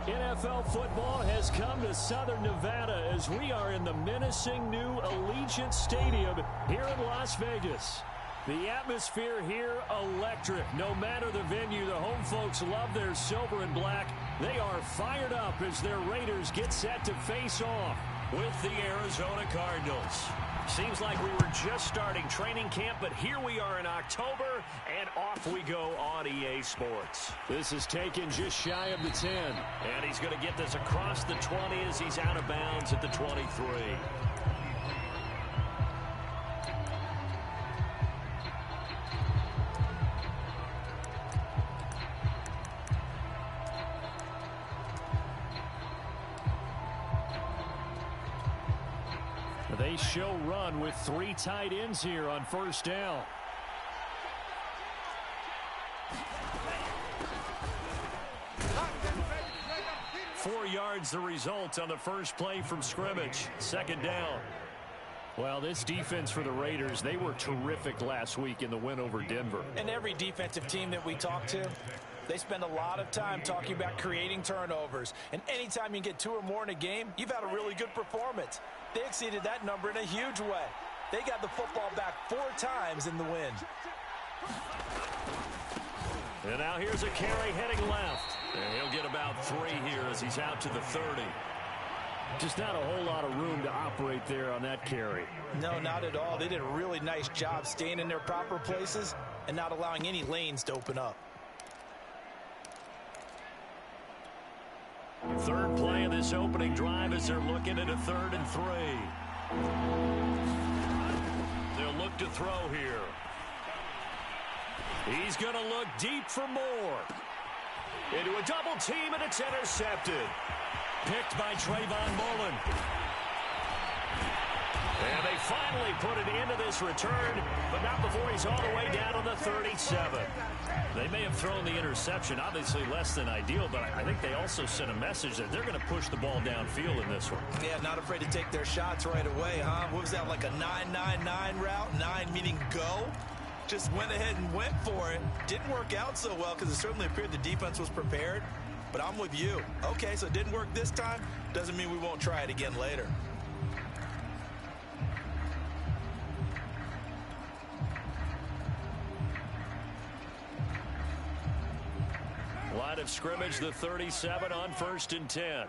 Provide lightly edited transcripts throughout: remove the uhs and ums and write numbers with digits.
NFL football has come to Southern Nevada as we are in the menacing new Allegiant Stadium here in Las Vegas. The atmosphere here, electric. No matter the venue, the home folks love their silver and black. They are fired up as their Raiders get set to face off with the Arizona Cardinals. Seems like we were just starting training camp, but here we are in October, and off we go on EA Sports. This is taken just shy of the 10. And he's going to get this across the 20 as he's out of bounds at the 23. They show run with 3 tight ends here on first down. Four yards the result on the first play from scrimmage. Second down. Well, this defense for the Raiders, they were terrific last week in the win over Denver. And every defensive team that we talk to, they spend a lot of time talking about creating turnovers. And anytime you get 2 or more in a game, you've had a really good performance. They exceeded that number in a huge way. They got the football back 4 times in the win. And now here's a carry heading left. And he'll get about 3 here as he's out to the 30. Just not a whole lot of room to operate there on that carry. No, not at all. They did a really nice job staying in their proper places and not allowing any lanes to open up. Third play of this opening drive as they're looking at a 3rd and 3. They'll look to throw here. He's going to look deep for more. Into a double team, and it's intercepted. Picked by Trayvon Mullen. And they finally put it into this return, but not before he's all the way down on the 37. They may have thrown the interception, obviously less than ideal, but I think they also sent a message that they're going to push the ball downfield in this one. Yeah, not afraid to take their shots right away, huh? What was that, like a 9-9-9 route? 9 meaning go? Just went ahead and went for it. Didn't work out so well because it certainly appeared the defense was prepared. But I'm with you. Okay, so it didn't work this time. Doesn't mean we won't try it again later. Line of scrimmage, the 37 on 1st and 10.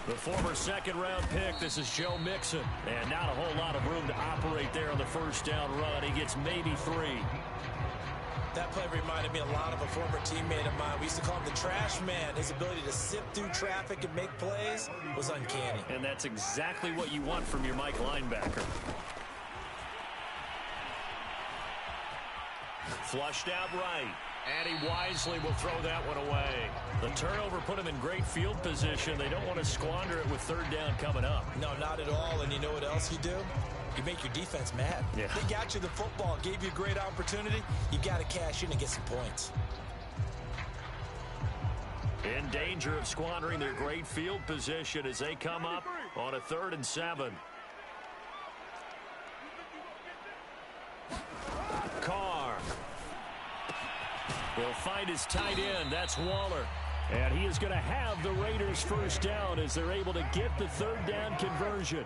The former second-round pick, this is Joe Mixon. And not a whole lot of room to operate there on the first down run. He gets maybe 3. That play reminded me a lot of a former teammate of mine. We used to call him the trash man. His ability to sift through traffic and make plays was uncanny. And that's exactly what you want from your Mike linebacker. Flushed out right. And he wisely will throw that one away. The turnover put him in great field position. They don't want to squander it with 3rd down coming up. No, not at all. And you know what else you do? You make your defense mad. Yeah. They got you the football, gave you a great opportunity. You got to cash in and get some points. In danger of squandering their great field position as they come up on a 3rd and 7. Carr. He'll find his tight end. That's Waller. And he is going to have the Raiders first down as they're able to get the 3rd down conversion.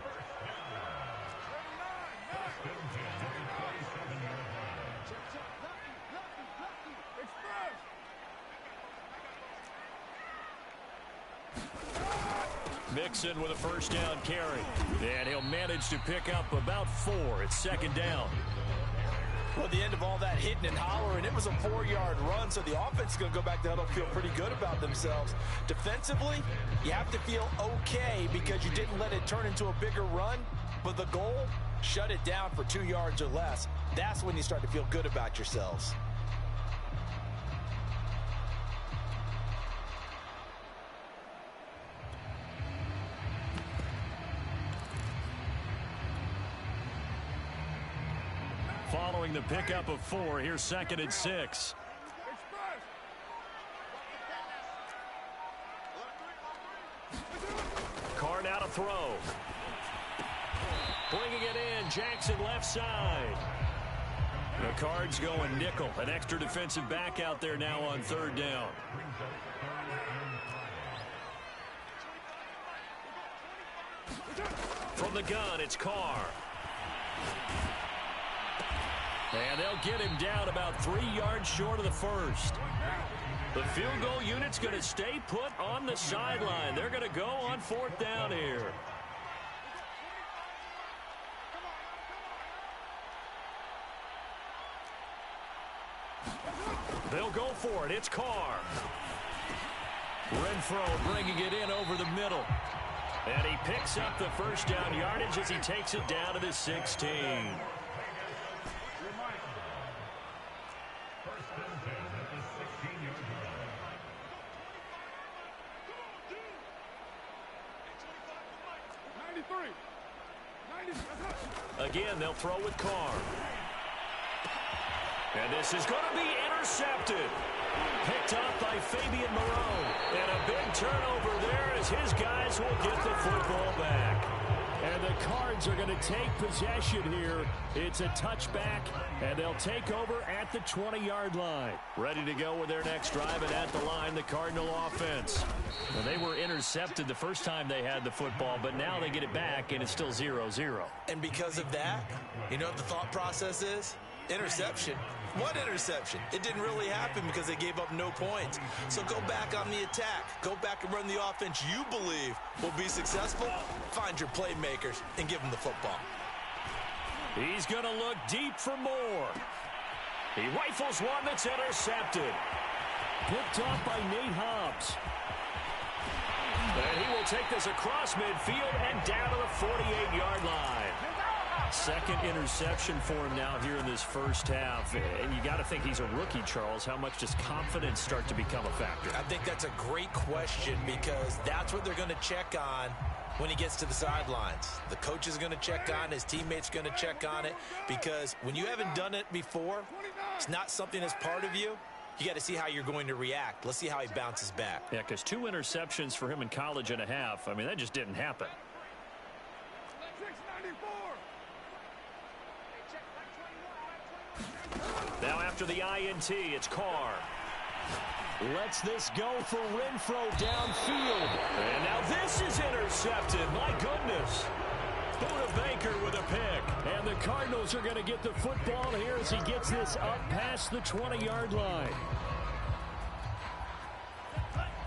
Mixon with a first down carry. And he'll manage to pick up about 4. It's 2nd down. Well, at the end of all that hitting and hollering, it was a 4-yard run, so the offense is going to go back to huddle, feel pretty good about themselves. Defensively, you have to feel okay because you didn't let it turn into a bigger run, but the goal, shut it down for 2 yards or less. That's when you start to feel good about yourselves. Following the pickup of 4, here's 2nd and 6. Carr now to throw. Bringing it in, Jackson left side. The Cards going nickel. An extra defensive back out there now on third down. From the gun, it's Carr. And they'll get him down about 3 yards short of the first. The field goal unit's going to stay put on the sideline. They're going to go on fourth down here. They'll go for it. It's Carr. Renfro bringing it in over the middle. And he picks up the first down yardage as he takes it down to the 16. Again, they'll throw with Carr. And this is going to be intercepted. Picked off by Fabian Moreau. And a big turnover there as his guys will get the football back. And the Cards are going to take possession here. It's a touchback, and they'll take over at the 20-yard line. Ready to go with their next drive, and at the line, the Cardinal offense. Well, they were intercepted the first time they had the football, but now they get it back, and it's still 0-0. And because of that, you know what the thought process is? Interception. What interception? It didn't really happen because they gave up no points. So go back on the attack. Go back and run the offense you believe will be successful. Find your playmakers and give them the football. He's going to look deep for more. He rifles one that's intercepted. Picked off by Nate Hobbs. And he will take this across midfield and down to the 48-yard line. Second interception for him now here in this first half. And you got to think he's a rookie, Charles. How much does confidence start to become a factor? I think that's a great question because that's what they're going to check on when he gets to the sidelines. The coach is going to check on it. His teammates going to check on it because when you haven't done it before, it's not something that's part of you. You got to see how you're going to react. Let's see how he bounces back. Yeah, because 2 interceptions for him in college and a half. I mean, that just didn't happen. Now after the INT, it's Carr. Lets this go for Renfro downfield. And now this is intercepted. My goodness. Buda Baker with a pick. And the Cardinals are going to get the football here as he gets this up past the 20-yard line.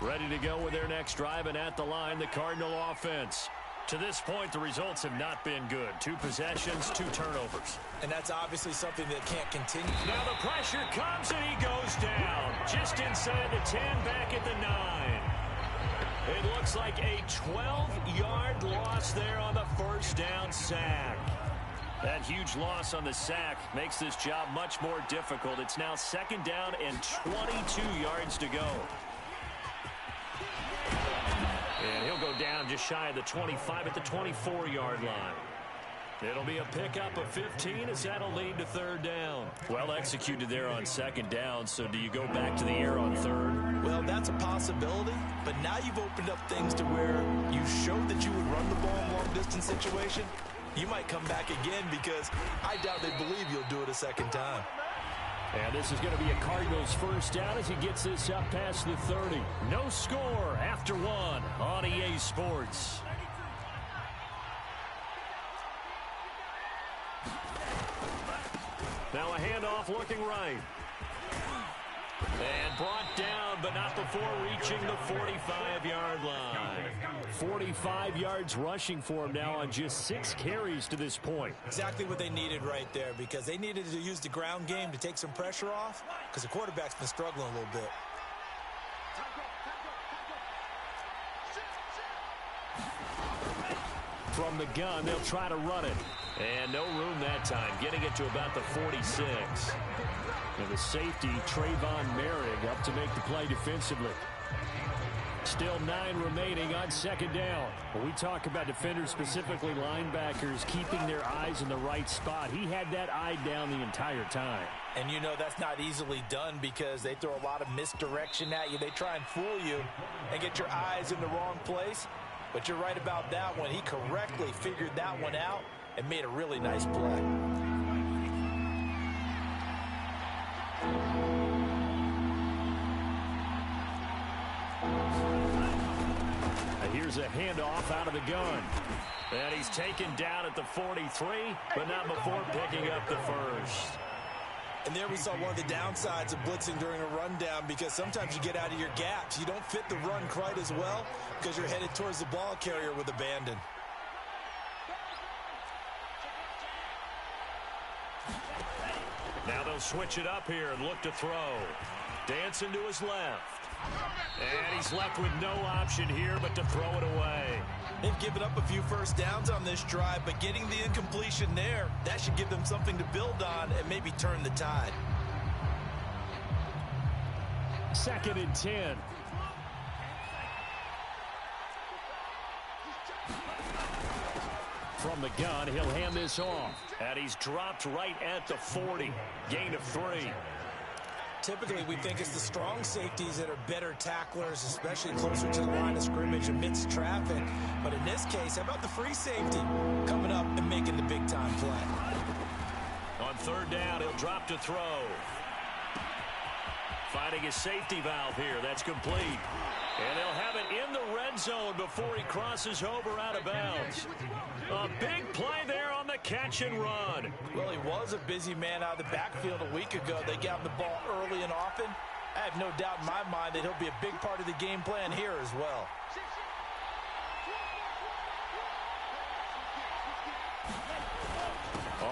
Ready to go with their next drive, and at the line, the Cardinal offense. To this point, the results have not been good. 2 possessions, 2 turnovers. And that's obviously something that can't continue. Now the pressure comes, and he goes down. Just inside the 10, back at the 9. It looks like a 12-yard loss there on the first down sack. That huge loss on the sack makes this job much more difficult. It's now second down and 22 yards to go. And he'll go down just shy of the 25 at the 24-yard line. It'll be a pickup of 15 as that'll lead to third down. Well executed there on second down, so do you go back to the air on third? Well, that's a possibility, but now you've opened up things to where you showed that you would run the ball in long-distance situation. You might come back again because I doubt they believe you'll do it a second time. And this is going to be a Cardinals first down as he gets this up past the 30. No score after 1 on EA Sports. Now a handoff looking right. And brought down, but not before reaching the 45-yard line. 45 yards rushing for him now on just 6 carries to this point. Exactly what they needed right there because they needed to use the ground game to take some pressure off because the quarterback's been struggling a little bit. From the gun, they'll try to run it. And no room that time, getting it to about the 46. And the safety, Trayvon Merrick, up to make the play defensively. Still 9 remaining on second down. When we talk about defenders, specifically linebackers, keeping their eyes in the right spot, he had that eye down the entire time. And you know that's not easily done because they throw a lot of misdirection at you. They try and fool you and get your eyes in the wrong place. But you're right about that one. He correctly figured that one out and made a really nice play. handoff out of the gun. And he's taken down at the 43, but not before picking up the first. And there we saw one of the downsides of blitzing during a rundown, because sometimes you get out of your gaps. You don't fit the run quite as well because you're headed towards the ball carrier with abandon. Now they'll switch it up here and look to throw. Dancing to his left. And he's left with no option here but to throw it away. They've given up a few first downs on this drive, but getting the incompletion there, that should give them something to build on and maybe turn the tide. 2nd and 10. From the gun, he'll hand this off. And he's dropped right at the 40. Gain of 3. Typically, we think it's the strong safeties that are better tacklers, especially closer to the line of scrimmage amidst traffic. But in this case, how about the free safety coming up and making the big-time play? On 3rd down, he'll drop to throw. Finding his safety valve here. That's complete. And they'll have it in the red zone before he crosses over out of bounds. A big play there on the catch and run. Well, he was a busy man out of the backfield a week ago. They got him the ball early and often. I have no doubt in my mind that he'll be a big part of the game plan here as well.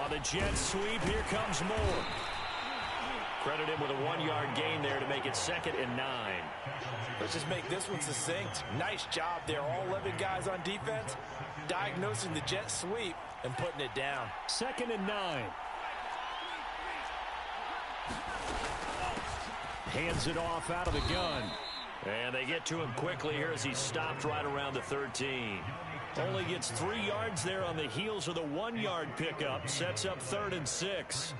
On the jet sweep, here comes Moore. Credit him with a 1-yard gain there to make it 2nd and 9. Let's just make this one succinct. Nice job there. All 11 guys on defense diagnosing the jet sweep and putting it down. 2nd and 9. Hands it off out of the gun. And they get to him quickly here as he's stopped right around the 13. Only gets 3 yards there on the heels of the 1-yard pickup. Sets up 3rd and 6.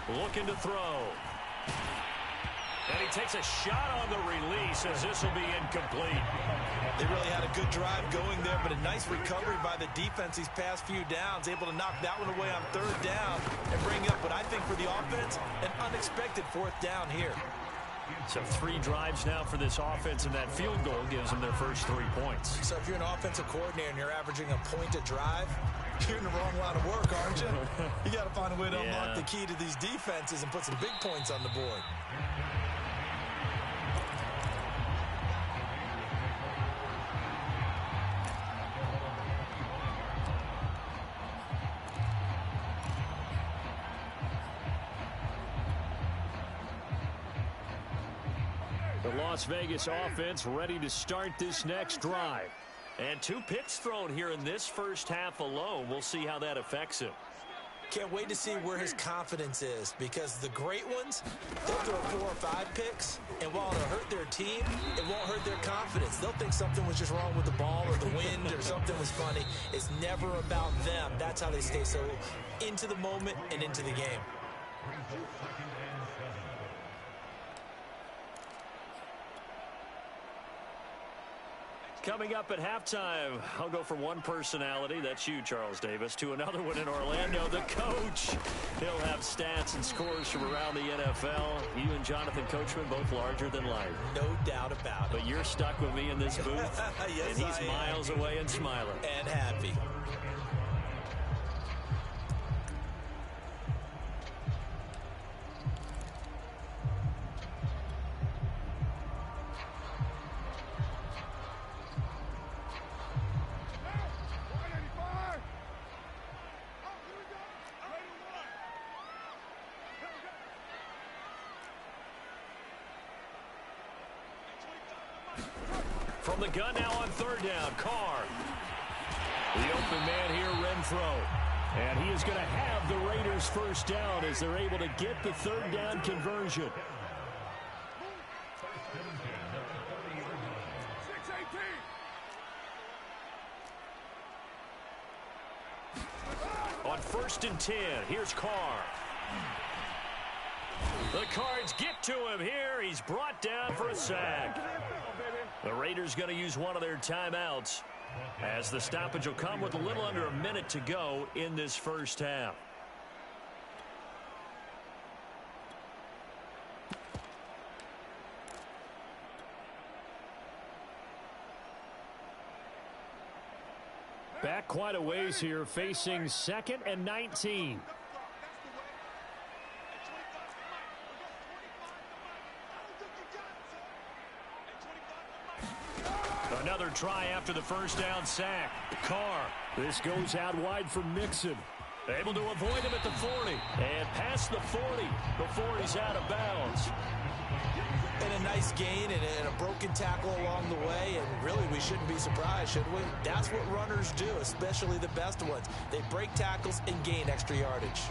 Looking to throw. And he takes a shot on the release as this will be incomplete. They really had a good drive going there, but a nice recovery by the defense these past few downs, able to knock that one away on 3rd down and bring up what I think for the offense, an unexpected 4th down here. So 3 drives now for this offense, and that field goal gives them their first 3 points. So if you're an offensive coordinator and you're averaging a point a drive, you're in the wrong line of work, aren't you? You got to find a way to unlock the key to these defenses and put some big points on the board. The Las Vegas offense ready to start this next drive. And 2 picks thrown here in this first half alone. We'll see how that affects him. Can't wait to see where his confidence is, because the great ones, they'll throw 4 or 5 picks, and while it'll hurt their team, it won't hurt their confidence. They'll think something was just wrong with the ball or the wind or something was funny. It's never about them. That's how they stay so into the moment and into the game. Coming up at halftime, I'll go from one personality, that's you, Charles Davis, to another one in Orlando, the coach. He'll have stats and scores from around the NFL. You and Jonathan Coachman, both larger than life. No doubt about it. But you're stuck with me in this booth, yes, and he's miles away and smiling. And happy. From the gun now on 3rd down, Carr. The open man here, Renfro. And he is going to have the Raiders first down as they're able to get the 3rd down conversion. On 1st and 10, here's Carr. The Cards get to him here. He's brought down for a sack. The Raiders going to use one of their timeouts. As the stoppage will come with a little under a minute to go in this first half. Back quite a ways here, facing 2nd and 19. Another try after the first down sack. Carr. This goes out wide for Mixon. Able to avoid him at the 40. And past the 40 before he's out of bounds. And a nice gain and a broken tackle along the way. And really, we shouldn't be surprised, should we? That's what runners do, especially the best ones. They break tackles and gain extra yardage.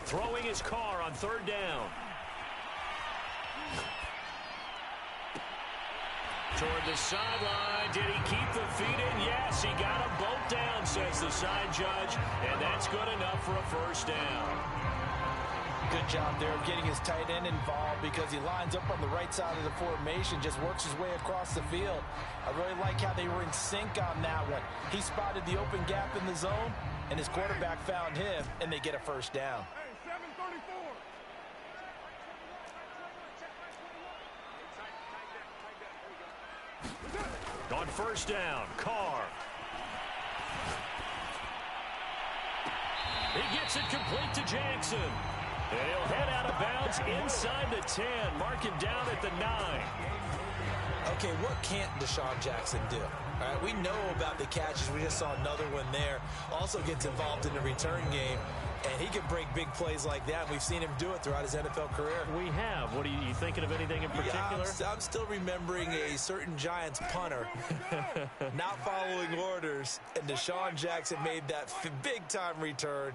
Throwing his Carr on 3rd down. Toward the sideline. Did he keep the feet in? Yes, he got them both down, says the side judge. And that's good enough for a first down. Good job there of getting his tight end involved because he lines up on the right side of the formation, just works his way across the field. I really like how they were in sync on that one. He spotted the open gap in the zone, and his quarterback found him, and they get a first down. On 1st down, Carr. He gets it complete to Jackson. And he'll head out of bounds inside the 10. Mark him down at the 9. Okay, what can't Deshaun Jackson do? All right, we know about the catches. We just saw another one there. Also gets involved in the return game. And he can break big plays like that. We've seen him do it throughout his NFL career. We have. What are you thinking of anything in particular? Yeah, I'm still remembering a certain Giants punter not following orders. And Deshaun Jackson made that big-time return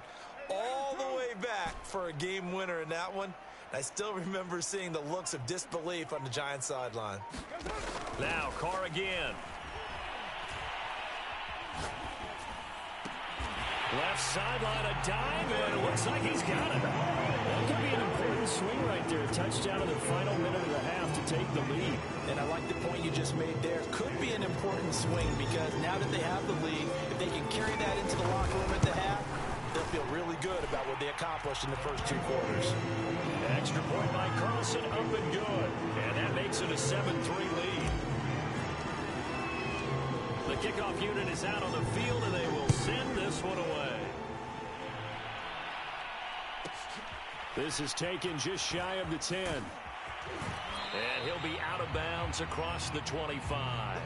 all the way back for a game winner in that one. I still remember seeing the looks of disbelief on the Giants sideline. Now, Carr again. Left sideline, a dive, and it looks like he's got it. That could be an important swing right there. A touchdown in the final minute of the half to take the lead. And I like the point you just made there. Could be an important swing because now that they have the lead, if they can carry that into the locker room at the half, they'll feel really good about what they accomplished in the first 2 quarters. Extra point by Carlson, up and good. And that makes it a 7-3 lead. The kickoff unit is out on the field, and they will send this one away. This is taken just shy of the 10. And he'll be out of bounds across the 25.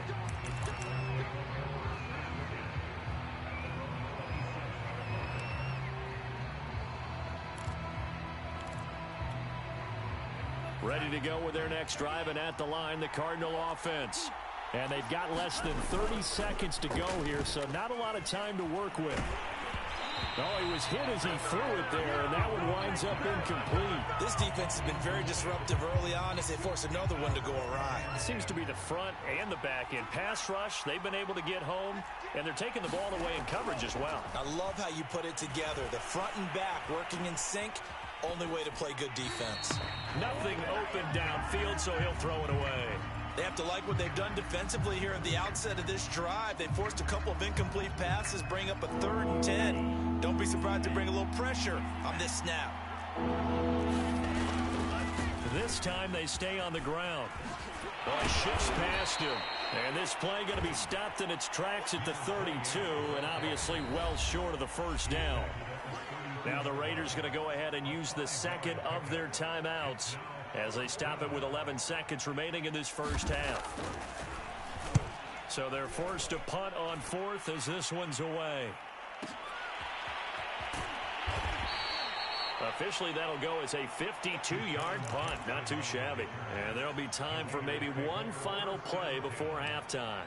Ready to go with their next drive, and at the line, the Cardinal offense. And they've got less than 30 seconds to go here, so not a lot of time to work with. Oh, he was hit as he threw it there, and that one winds up incomplete. This defense has been very disruptive early on as they force another one to go awry. It seems to be the front and the back end. Pass rush, they've been able to get home, and they're taking the ball away in coverage as well. I love how you put it together. The front and back working in sync, only way to play good defense. Nothing open downfield, so he'll throw it away. They have to like what they've done defensively here at the outset of this drive. They forced a couple of incomplete passes, bring up a 3rd and 10. Don't be surprised to bring a little pressure on this snap. This time they stay on the ground. Boy, shifts past him. And this play going to be stopped in its tracks at the 32, and obviously well short of the first down. Now the Raiders going to go ahead and use the second of their timeouts as they stop it with 11 seconds remaining in this first half. So they're forced to punt on 4th as this one's away. Officially, that'll go as a 52-yard punt. Not too shabby. And there'll be time for maybe one final play before halftime.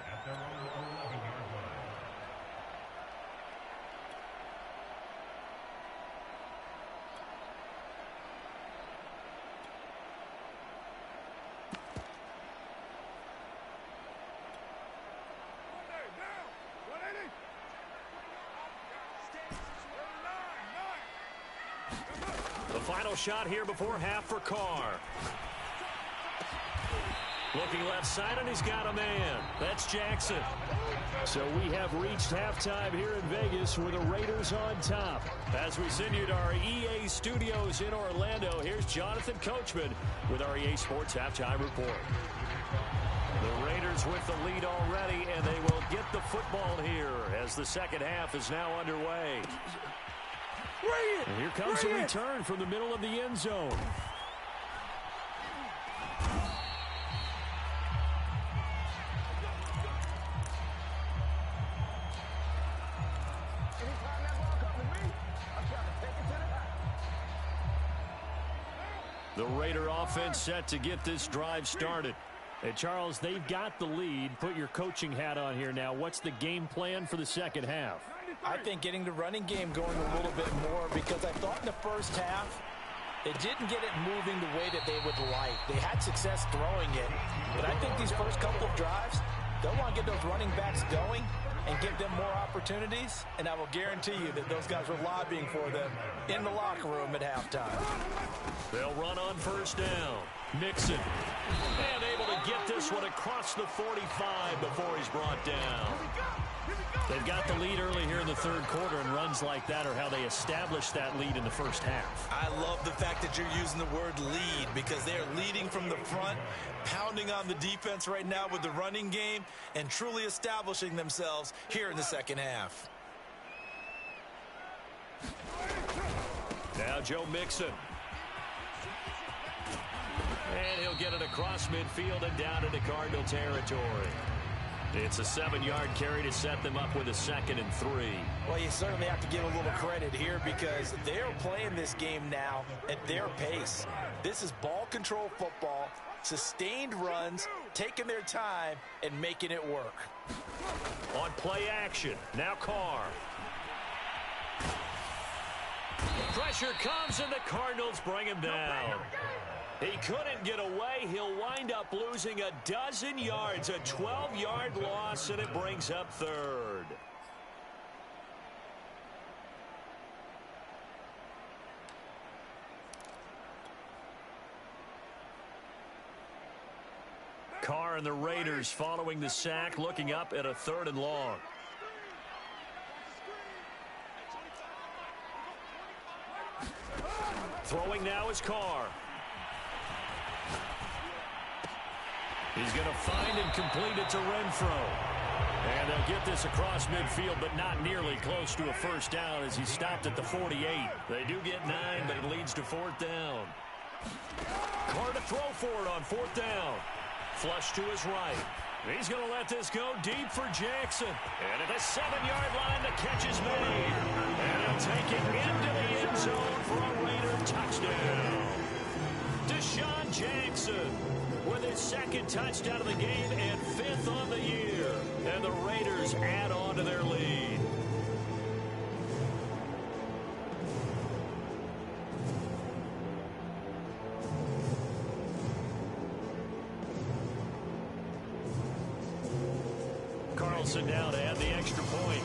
final shot here before half for Carr. Looking left side, and he's got a man. That's Jackson. So we have reached halftime here in Vegas with the Raiders on top. As we send you to our EA studios in Orlando, here's Jonathan Coachman with our EA Sports Halftime Report. The Raiders with the lead already, and they will get the football here as the second half is now underway. And here comes a return from the middle of the end zone. The Raider offense set to get this drive started. Hey, Charles, they've got the lead. Put your coaching hat on here now. What's the game plan for the second half? I think getting the running game going a little bit more, because I thought in the first half they didn't get it moving the way that they would like. They had success throwing it, but I think these first couple of drives, they'll want to get those running backs going and give them more opportunities, and I will guarantee you that those guys were lobbying for them in the locker room at halftime. They'll run on first down. Mixon. And able to get this one across the 45 before he's brought down. They've got the lead early here in the third quarter, and runs like that are how they established that lead in the first half. I love the fact that you're using the word lead, because they're leading from the front, pounding on the defense right now with the running game, and truly establishing themselves here in the second half. Now Joe Mixon. And he'll get it across midfield and down into Cardinal territory. It's a 7-yard carry to set them up with a 2nd and 3. Well, you certainly have to give a little credit here, because they're playing this game now at their pace. This is ball control football, sustained runs, taking their time, and making it work. On play action, now Carr. Pressure comes, and the Cardinals bring him down. He couldn't get away. He'll wind up losing a dozen yards, a 12-yard loss, and it brings up third. Carr and the Raiders following the sack, looking up at a 3rd and long. Throwing now is Carr. He's going to find and complete it to Renfro. And they'll get this across midfield, but not nearly close to a first down as he stopped at the 48. They do get 9, but it leads to 4th down. Carr to throw for it on 4th down. Flush to his right. He's going to let this go deep for Jackson. And at the 7-yard line, the catch is made. And he'll take it into the end zone for a Raider touchdown. Deshaun Jackson with his 2nd touchdown of the game and 5th on the year. And the Raiders add on to their lead. Carlson now to add the extra point.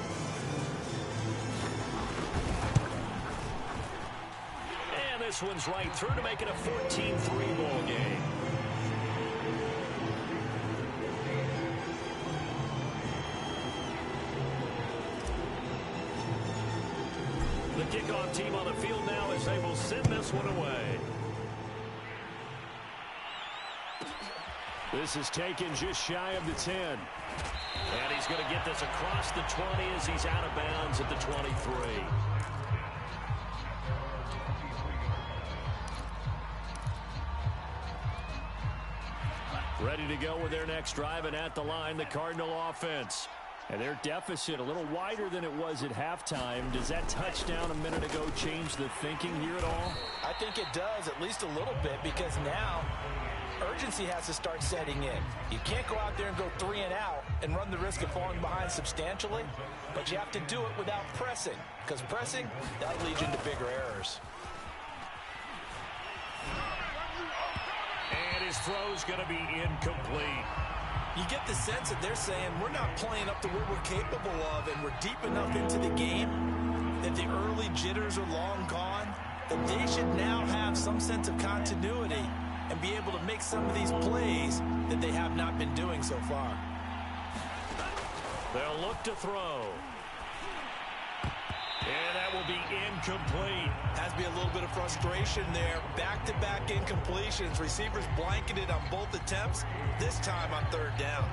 And this one's right through to make it a 14-3 ball game. The kickoff team on the field now as they will send this one away. This is taken just shy of the 10. And he's going to get this across the 20 as he's out of bounds at the 23. Ready to go with their next drive, and at the line, the Cardinal offense. And their deficit a little wider than it was at halftime. Does that touchdown a minute ago change the thinking here at all? I think it does, at least a little bit, because now urgency has to start setting in. You can't go out there and go 3 and out and run the risk of falling behind substantially, but you have to do it without pressing, because pressing, that'll lead you into bigger errors. And his throw's going to be incomplete. You get the sense that they're saying we're not playing up to what we're capable of, and we're deep enough into the game that the early jitters are long gone. that they should now have some sense of continuity and be able to make some of these plays that they have not been doing so far. They'll look to throw. And that will be incomplete. Has to be a little bit of frustration there. Back-to-back incompletions. Receivers blanketed on both attempts, this time on third down.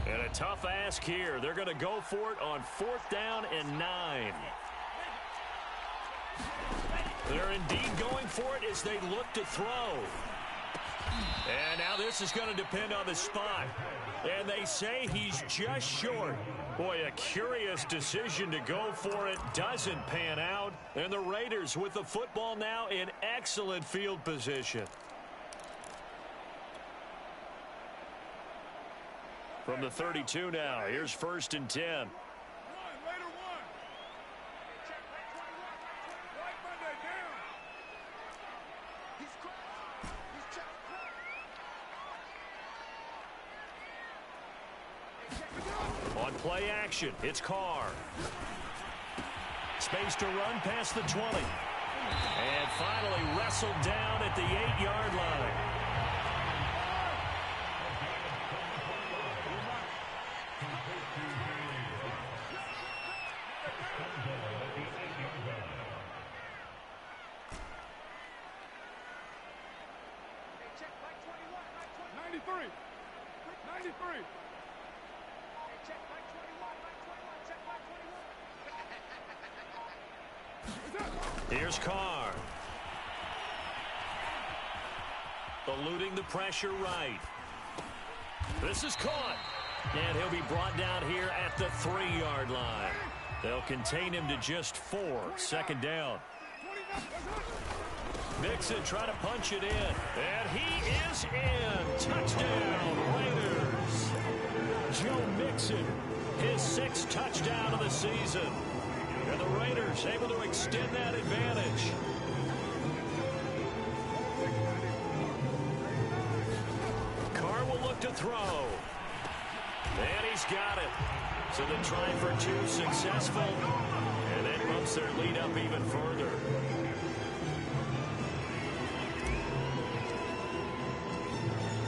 And a tough ask here. They're going to go for it on 4th down and 9. They're indeed going for it as they look to throw. And now this is going to depend on the spot. And they say he's just short. Boy, a curious decision to go for it. Doesn't pan out. And the Raiders with the football now in excellent field position. From the 32 now, here's 1st and 10. On play action, it's Carr. Space to run past the 20. And finally wrestled down at the 8-yard line. Here's Carr. Eluding the pressure right. This is caught. And he'll be brought down here at the 3-yard line. They'll contain him to just 4. 2nd down. Mixon trying to punch it in. And he is in. Touchdown, Raiders. Joe Mixon, his 6th touchdown of the season. And the Raiders able to extend that advantage. Carr will look to throw. And he's got it. So the try for 2 successful. And that bumps their lead up even further.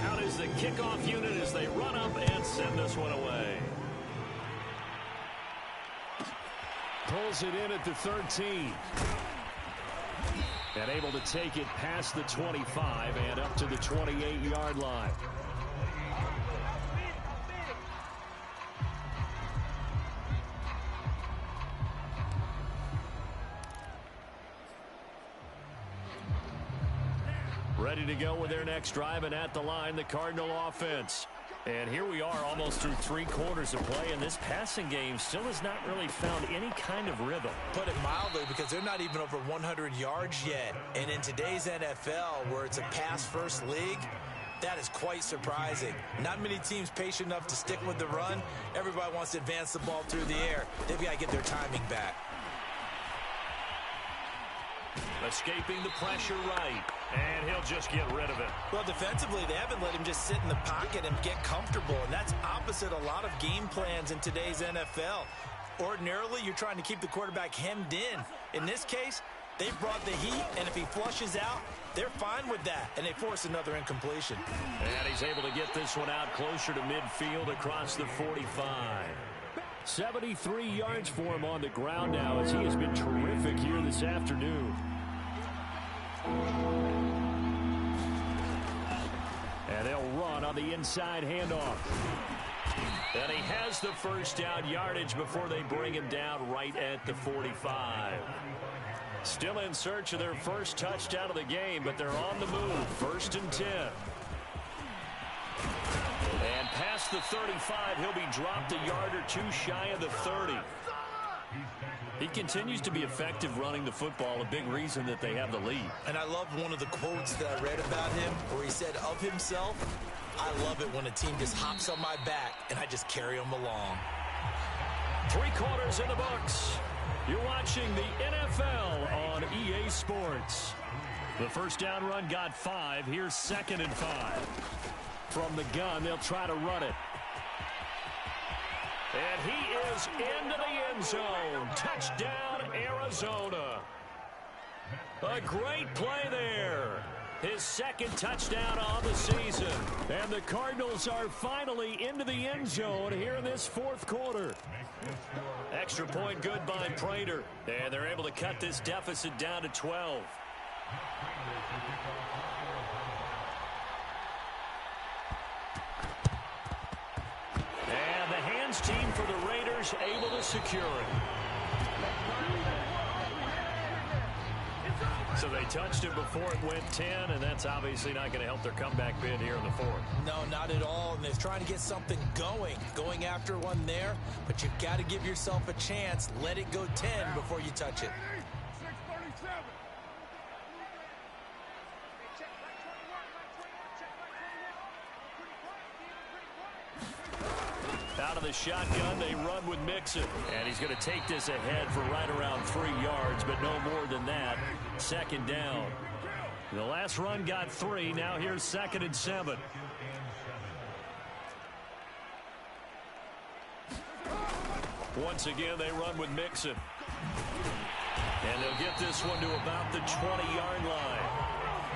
Out is the kickoff unit as they run up and send this one away. Pulls it in at the 13. And able to take it past the 25 and up to the 28-yard line. Ready to go with their next drive, and at the line, the Cardinal offense. And here we are almost through 3 quarters of play, and this passing game still has not really found any kind of rhythm. Put it mildly, because they're not even over 100 yards yet. And in today's NFL, where it's a pass-first league, that is quite surprising. Not many teams patient enough to stick with the run. Everybody wants to advance the ball through the air. They've got to get their timing back. Escaping the pressure right. And he'll just get rid of it. Well, defensively, they haven't let him just sit in the pocket and get comfortable. And that's opposite a lot of game plans in today's NFL. Ordinarily, you're trying to keep the quarterback hemmed in. In this case, they brought the heat, and if he flushes out, they're fine with that. And they force another incompletion. And he's able to get this one out closer to midfield across the 45. 73 yards for him on the ground now, as he has been terrific here this afternoon. And they'll run on the inside handoff. And he has the first down yardage before they bring him down right at the 45. Still in search of their first touchdown of the game, but they're on the move. 1st and 10. And past the 35, he'll be dropped a yard or 2 shy of the 30. He continues to be effective running the football, a big reason that they have the lead. And I love one of the quotes that I read about him where he said of himself, "I love it when a team just hops on my back and I just carry them along." 3 quarters in the books. You're watching the NFL on EA Sports. The first down run got 5. Here's 2nd and 5. From the gun, they'll try to run it. And he is into the end zone. Touchdown, Arizona. A great play there. His 2nd touchdown on the season. And the Cardinals are finally into the end zone here in this 4th quarter. Extra point good by Prater. And they're able to cut this deficit down to 12. And the hands team for the Raiders able to secure it. So they touched it before it went 10, and that's obviously not going to help their comeback bid here in the 4th. No, not at all. And they're trying to get something going after one there. But you've got to give yourself a chance. Let it go 10 before you touch it. Out of the shotgun, they run with Mixon. And he's going to take this ahead for right around 3 yards, but no more than that. 2nd down. The last run got 3. Now here's 2nd and 7. Once again, they run with Mixon. And they'll get this one to about the 20-yard line.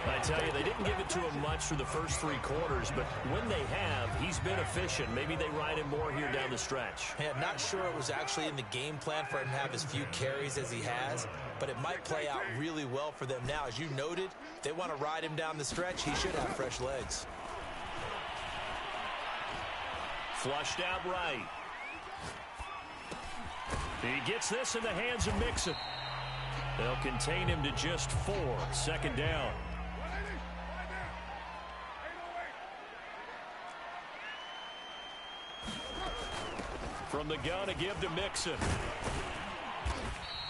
I tell you, they didn't give it to him much through the first 3 quarters, but when they have, he's been efficient. Maybe they ride him more here down the stretch. Yeah, not sure it was actually in the game plan for him to have as few carries as he has, but it might play out really well for them now. As you noted, if they want to ride him down the stretch, he should have fresh legs. Flushed out right. He gets this in the hands of Mixon. They'll contain him to just 4. 2nd down. From the gun, a give to Mixon.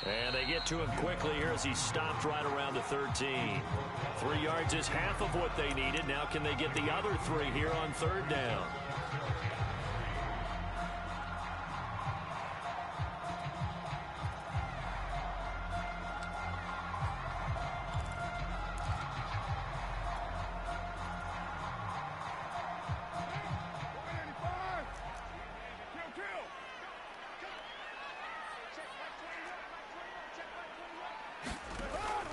And they get to him quickly here as he stopped right around the 13. 3 yards is half of what they needed. Now can they get the other 3 here on 3rd down?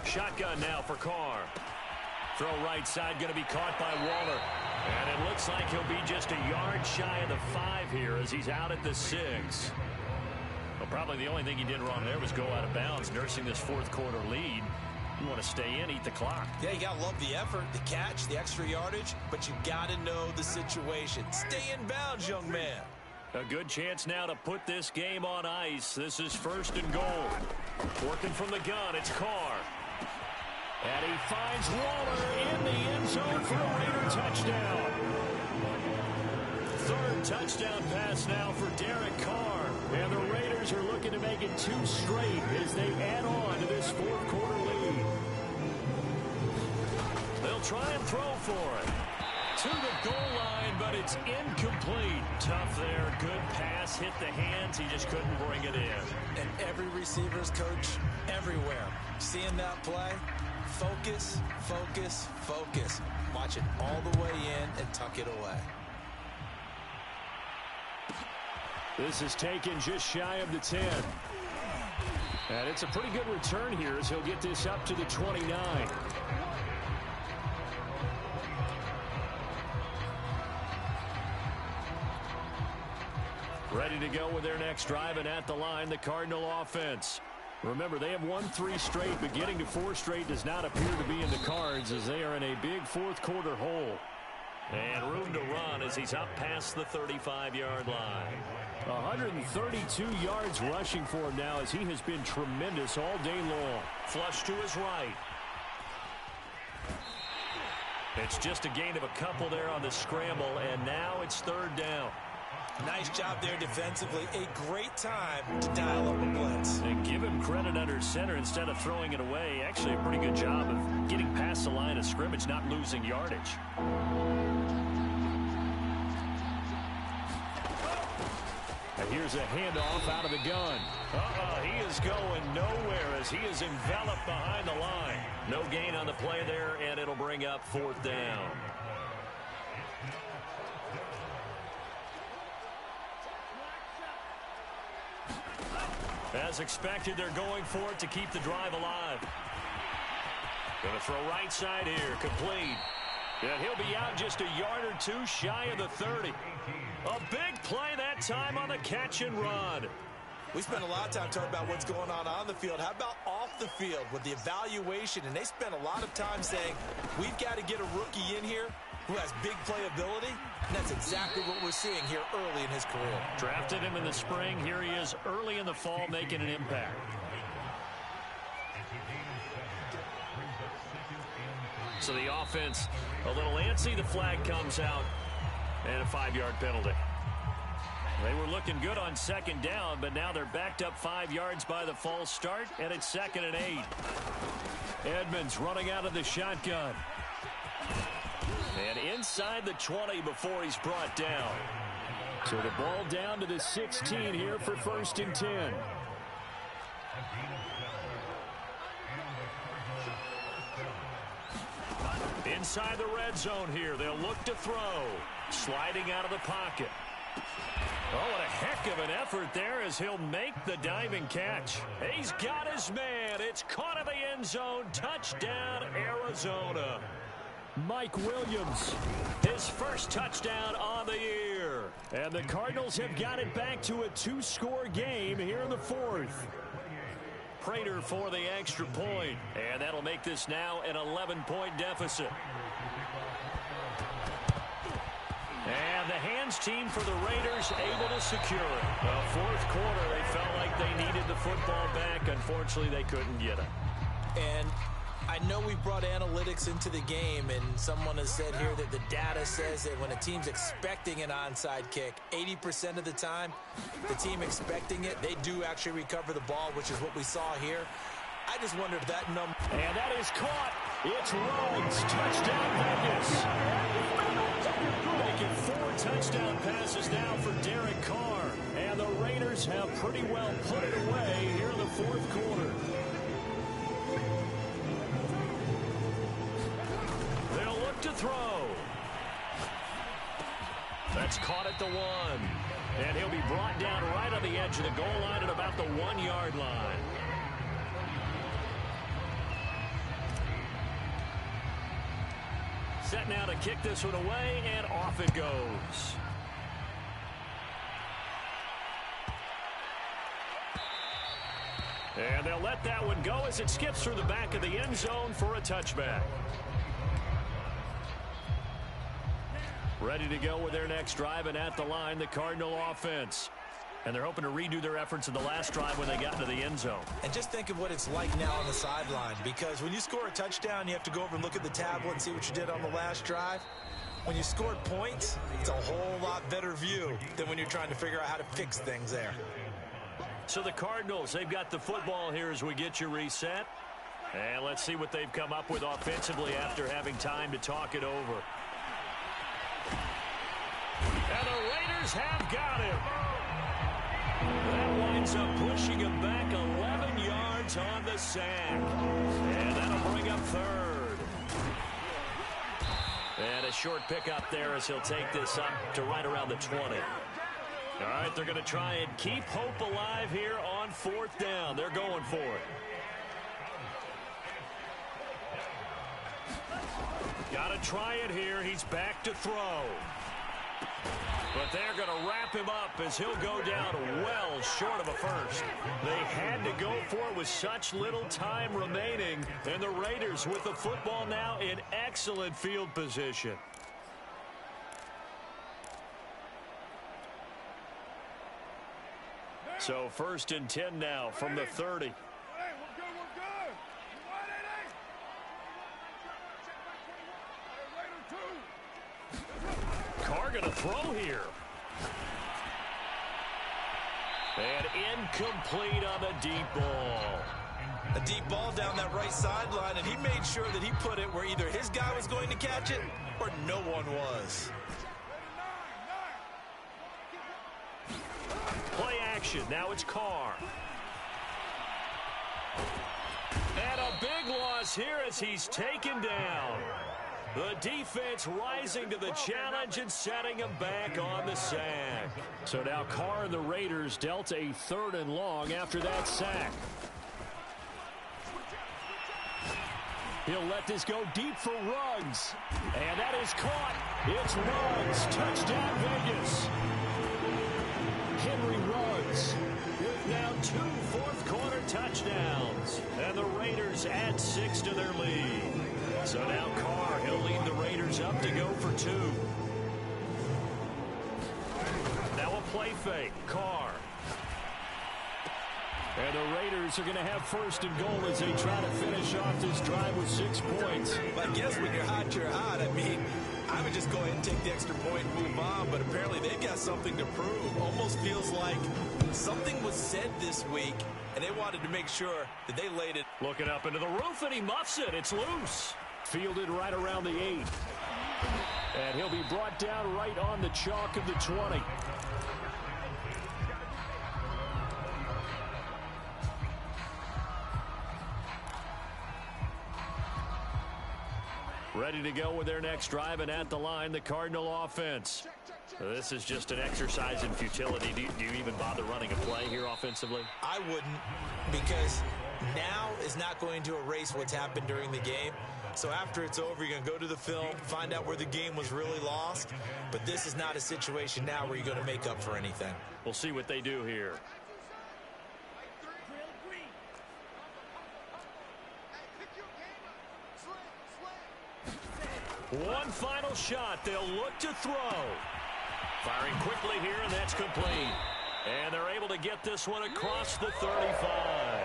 Shotgun now for Carr. Throw right side, going to be caught by Waller. And it looks like he'll be just a yard shy of the 5 here as he's out at the 6. Well, probably the only thing he did wrong there was go out of bounds, nursing this 4th quarter lead. You want to stay in, eat the clock. Yeah, you got to love the effort, the catch, the extra yardage, but you got to know the situation. Stay in bounds, young man. A good chance now to put this game on ice. This is 1st and goal. Working from the gun, it's Carr. And he finds Waller in the end zone for a Raider touchdown. 3rd touchdown pass now for Derek Carr. And the Raiders are looking to make it 2 straight as they add on to this 4th quarter lead. They'll try and throw for it. To the goal line, but it's incomplete. Tough there. Good pass. Hit the hands. He just couldn't bring it in. And every receiver's coach everywhere. Seeing that play, focus, focus, focus. Watch it all the way in and tuck it away. This is taken just shy of the 10. And it's a pretty good return here as he'll get this up to the 29. Ready to go with their next drive, and at the line, the Cardinal offense. Remember, they have won 3 straight, but getting to 4 straight does not appear to be in the cards as they are in a big 4th quarter hole. And room to run as he's up past the 35-yard line. 132 yards rushing for him now as he has been tremendous all day long. Flush to his right. It's just a gain of a couple there on the scramble, and now it's 3rd down. Nice job there defensively. A great time to dial up a blitz. And give him credit under center instead of throwing it away. Actually a pretty good job of getting past the line of scrimmage, not losing yardage. And here's a handoff out of the gun. He is going nowhere as he is enveloped behind the line. No gain on the play there, and it'll bring up 4th down. As expected, they're going for it to keep the drive alive. Going to throw right side here, complete. And he'll be out just a yard or two shy of the 30. A big play that time on the catch and run. We spent a lot of time talking about what's going on the field. How about off the field with the evaluation? And they spent a lot of time saying, we've got to get a rookie in here who has big playability. And that's exactly what we're seeing here early in his career. Drafted him in the spring. Here he is early in the fall making an impact. So the offense a little antsy. The flag comes out and a 5-yard penalty. They were looking good on 2nd down, but now they're backed up 5 yards by the false start, and it's 2nd and 8. Edmonds running out of the shotgun. And inside the 20 before he's brought down. So the ball down to the 16 here for 1st and 10. Inside the red zone here. They'll look to throw. Sliding out of the pocket. Oh, what a heck of an effort there as he'll make the diving catch. He's got his man. It's caught in the end zone. Touchdown, Arizona. Mike Williams, his first touchdown on the year. And the Cardinals have got it back to a 2-score game here in the 4th. Prater for the extra point. And that'll make this now an 11-point deficit. And the hands team for the Raiders able to secure it. Well, 4th quarter, they felt like they needed the football back. Unfortunately, they couldn't get it. And I know we brought analytics into the game, and someone has said here that the data says that when a team's expecting an onside kick, 80% of the time, the team expecting it, they do actually recover the ball, which is what we saw here. I just wondered if that number... And that is caught. It's Rhodes. Touchdown, Vegas. Making 4 touchdown passes now for Derek Carr. And the Raiders have pretty well put it away here in the 4th quarter. They'll look to throw. That's caught at the 1. And he'll be brought down right on the edge of the goal line at about the 1-yard line. Set now to kick this one away, and off it goes. And they'll let that one go as it skips through the back of the end zone for a touchback. Ready to go with their next drive, and at the line, the Cardinal offense. And they're hoping to redo their efforts in the last drive when they got into the end zone. And just think of what it's like now on the sideline, because when you score a touchdown, you have to go over and look at the tablet and see what you did on the last drive. When you scored points, it's a whole lot better view than when you're trying to figure out how to fix things there. So the Cardinals, they've got the football here as we get you reset. And let's see what they've come up with offensively after having time to talk it over. And the Raiders have got him. That winds up pushing him back 11 yards on the sack. And that'll bring up 3rd. And a short pickup there as he'll take this up to right around the 20. All right, they're going to try and keep hope alive here on 4th down. They're going for it. Got to try it here. He's back to throw. But they're going to wrap him up as he'll go down well short of a first. They had to go for it with such little time remaining. And the Raiders with the football now in excellent field position. So 1st and 10 now from the 30. Carr going to throw here. And incomplete on the deep ball. A deep ball down that right sideline, and he made sure that he put it where either his guy was going to catch it or no one was. action. Now it's Carr. And a big loss here as he's taken down. The defense rising to the challenge and setting him back on the sack. So now Carr and the Raiders dealt a 3rd and long after that sack. He'll let this go deep for Ruggs. And that is caught. It's Ruggs. Touchdown, Vegas. Henry Ruggs with now 2 fourth-quarter touchdowns. And the Raiders add 6 to their lead. So now Carr, he'll lead the Raiders up to go for 2. Now a play fake. Carr. And the Raiders are going to have 1st and goal as they try to finish off this drive with 6 points. Well, I guess when you're hot, you're hot. I mean, I would just go ahead and take the extra point and move on, but apparently they've got something to prove. Almost feels like something was said this week, and they wanted to make sure that they laid it. Looking up into the roof, and he muffs it. It's loose. Fielded right around the 8. And he'll be brought down right on the chalk of the 20. Ready to go with their next drive, and at the line, the Cardinal offense. This is just an exercise in futility. Do you even bother running a play here offensively? I wouldn't, because now is not going to erase what's happened during the game. So after it's over, you're going to go to the film, find out where the game was really lost. But this is not a situation now where you're going to make up for anything. We'll see what they do here. One final shot. They'll look to throw. Firing quickly here, and that's complete. And they're able to get this one across the 35.